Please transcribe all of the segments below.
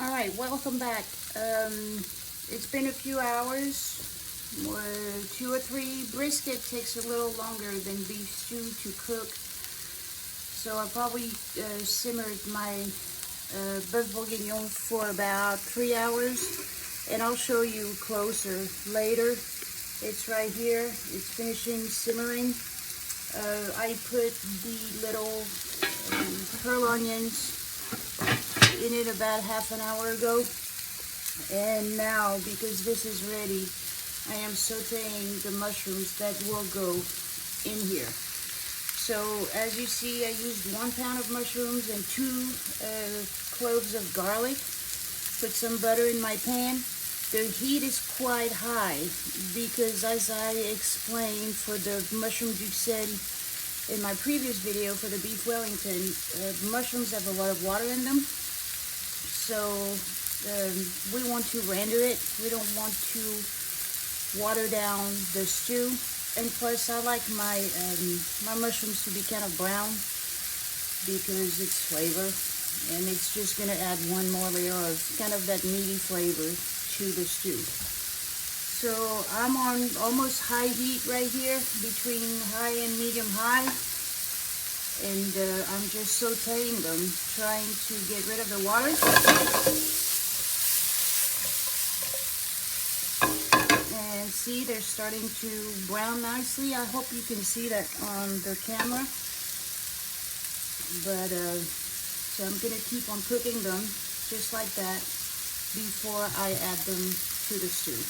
All right, welcome back. It's been a few hours. 2 or 3. Brisket takes a little longer than beef stew to cook. So I probably simmered my Bœuf Bourguignon for about 3 hours. And I'll show you closer later. It's right here. It's finishing simmering. I put the little pearl onions in it about half an hour ago, and now because this is ready, I am sauteing the mushrooms that will go in here. So as you see, I used 1 pound of mushrooms and 2 cloves of garlic. Put some butter in my pan. The heat is quite high because, as I explained for the mushroom duxelles in my previous video for the beef Wellington, mushrooms have a lot of water in them. So we want to render it. We don't want to water down the stew. And plus, I like my my mushrooms to be kind of brown because it's flavor, and it's just gonna add one more layer of kind of that meaty flavor to the stew. So I'm on almost high heat right here, between high and medium high. And I'm just sauteing them, trying to get rid of the water. And see, they're starting to brown nicely. I hope you can see that on the camera. But so I'm gonna keep on cooking them just like that before I add them to the stew.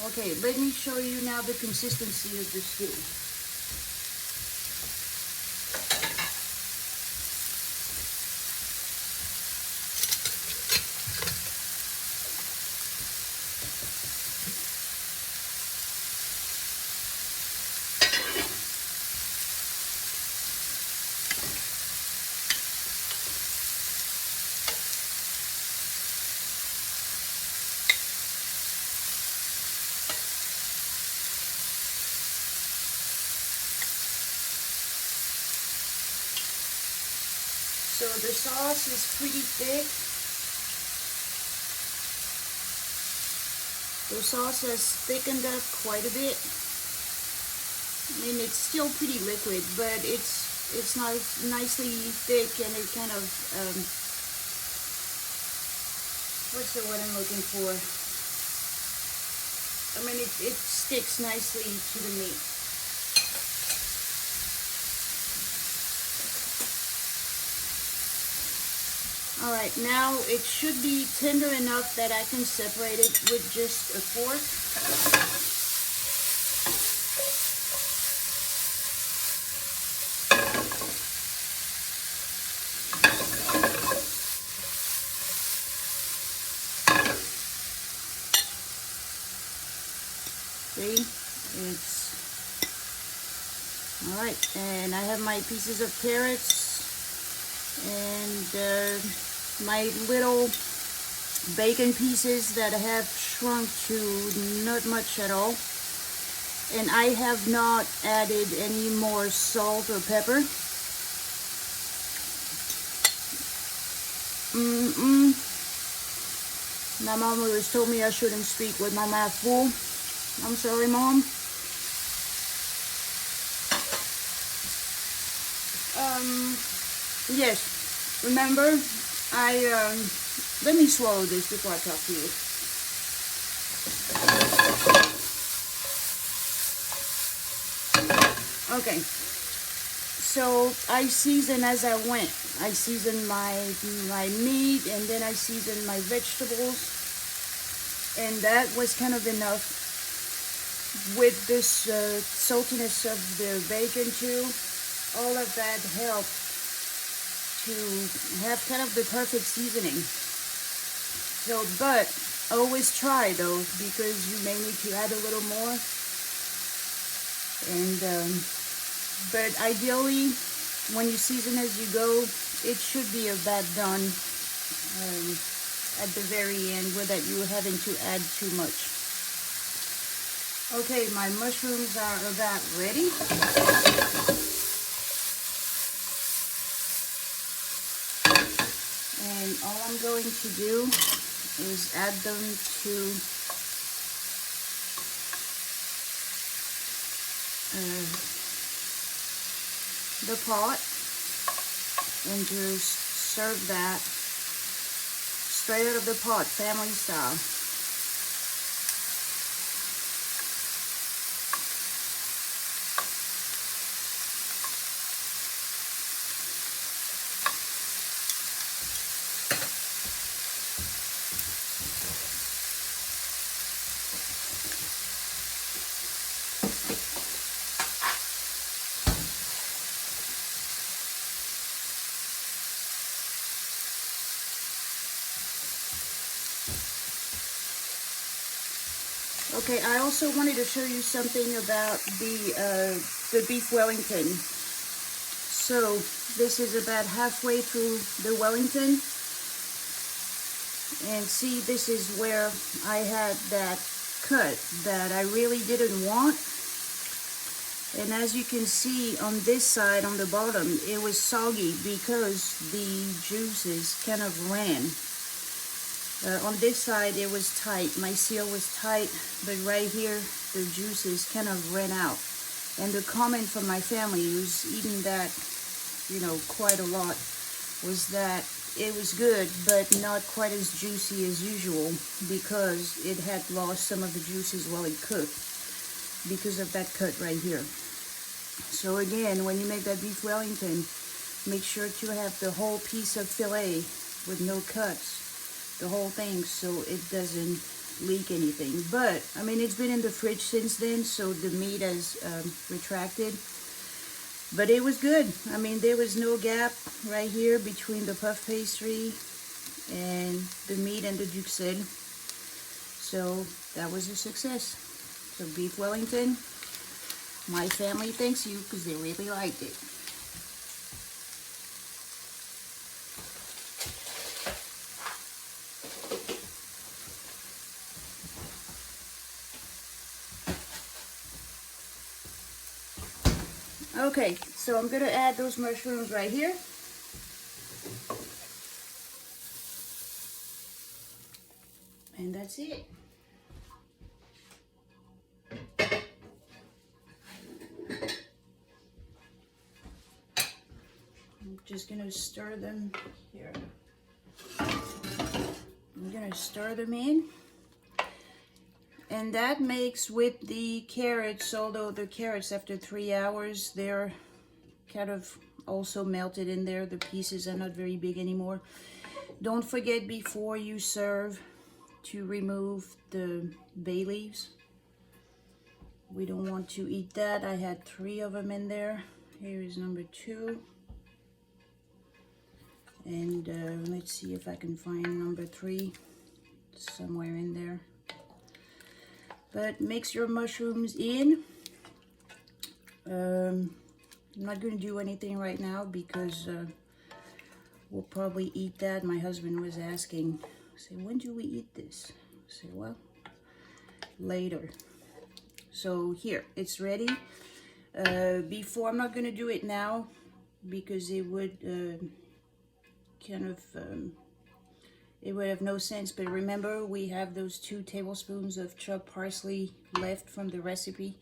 Okay, let me show you now the consistency of the stew. So the sauce is pretty thick. The sauce has thickened up quite a bit. I mean, it's still pretty liquid, but it's not nicely thick, and it kind of what's the word I'm looking for? I mean, it sticks nicely to the meat. All right, now it should be tender enough that I can separate it with just a fork. See, it's all right, and I have my pieces of carrots and my little bacon pieces that have shrunk to not much at all. And I have not added any more salt or pepper. My mom always told me I shouldn't speak with my mouth full. I'm sorry, Mom. Yes, remember, let me swallow this before I talk to you. Okay, so I season as I went. I seasoned my meat, and then I seasoned my vegetables, and that was kind of enough. With this saltiness of the bacon too, all of that helped to have kind of the perfect seasoning. So, but always try though, because you may need to add a little more. And but ideally, when you season as you go, it should be about done at the very end without you having to add too much. Okay, my mushrooms are about ready. And all I'm going to do is add them to the pot and just serve that straight out of the pot, family style. Okay, I also wanted to show you something about the beef Wellington. So this is about halfway through the Wellington, and see, this is where I had that cut that I really didn't want. And as you can see on this side, on the bottom, it was soggy because the juices kind of ran. On this side, it was tight. My seal was tight, but right here, the juices kind of ran out. And the comment from my family, who's eaten that, you know, quite a lot, was that it was good, but not quite as juicy as usual because it had lost some of the juices while it cooked because of that cut right here. So again, when you make that beef Wellington, make sure to have the whole piece of filet with no cuts. The whole thing, so it doesn't leak anything. But I mean, it's been in the fridge since then, so the meat has retracted, but it was good. I mean, there was no gap right here between the puff pastry and the meat and the duxelles, so that was a success. So beef Wellington, my family thanks you because they really liked it. Okay, so I'm going to add those mushrooms right here. And that's it. I'm just going to stir them here. I'm going to stir them in. And that makes with the carrots, although the carrots after 3 hours, they're kind of also melted in there. The pieces are not very big anymore. Don't forget before you serve to remove the bay leaves. We don't want to eat that. I had 3 of them in there. Here is number 2. And let's see if I can find number 3 somewhere in there. But mix your mushrooms in. I'm not going to do anything right now because we'll probably eat that. My husband was asking, say, when do we eat this? I say, well, later. So here, it's ready. Before, I'm not going to do it now because it would it would have no sense. But remember, we have those 2 tablespoons of chopped parsley left from the recipe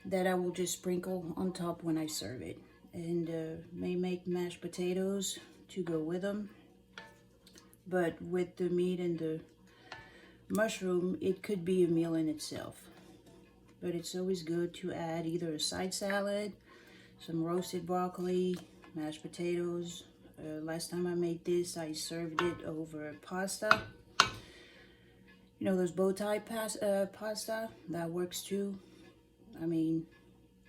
that I will just sprinkle on top when I serve it. And may make mashed potatoes to go with them. But with the meat and the mushroom, it could be a meal in itself. But it's always good to add either a side salad, some roasted broccoli, mashed potatoes. Last time I made this, I served it over pasta. You know, those bow tie pasta, that works too. I mean,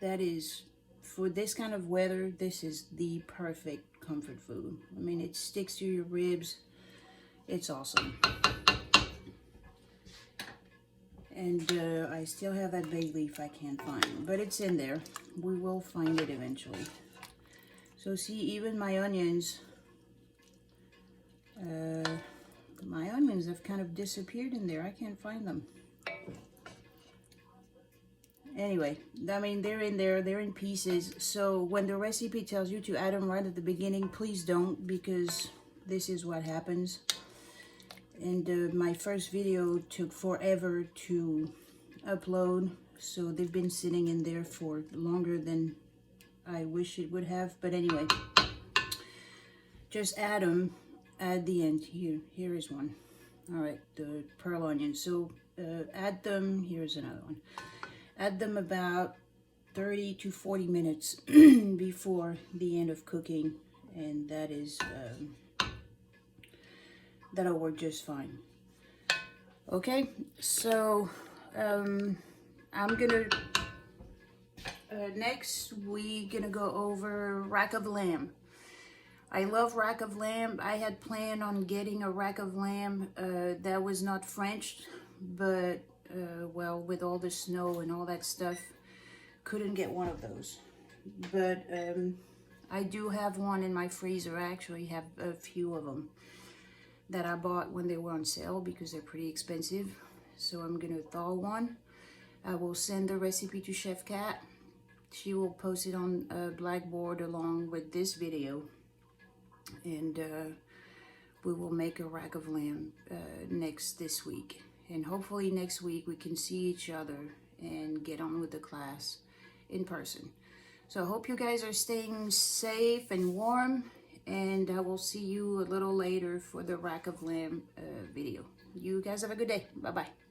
that is, for this kind of weather, this is the perfect comfort food. I mean, it sticks to your ribs. It's awesome. And I still have that bay leaf I can't find, but it's in there. We will find it eventually. So see, even my onions have kind of disappeared in there. I can't find them. Anyway, I mean, they're in there, they're in pieces. So when the recipe tells you to add them right at the beginning, please don't, because this is what happens. And my first video took forever to upload, so they've been sitting in there for longer than I wish it would have. But anyway, just add them at the end. Here is one. All right, the pearl onion. So add them. Here's another one. Add them about 30 to 40 minutes before the end of cooking, and that is that'll work just fine. Okay, so I'm gonna next we're gonna go over rack of lamb. I love rack of lamb. I had planned on getting a rack of lamb that was not French, but well, with all the snow and all that stuff, couldn't get one of those. But I do have one in my freezer. I actually have a few of them that I bought when they were on sale because they're pretty expensive. So I'm gonna thaw one. I will send the recipe to Chef Cat. She will post it on Blackboard along with this video. And we will make a rack of lamb this week. And hopefully next week we can see each other and get on with the class in person. So I hope you guys are staying safe and warm, and I will see you a little later for the rack of lamb video. You guys have a good day. Bye-bye.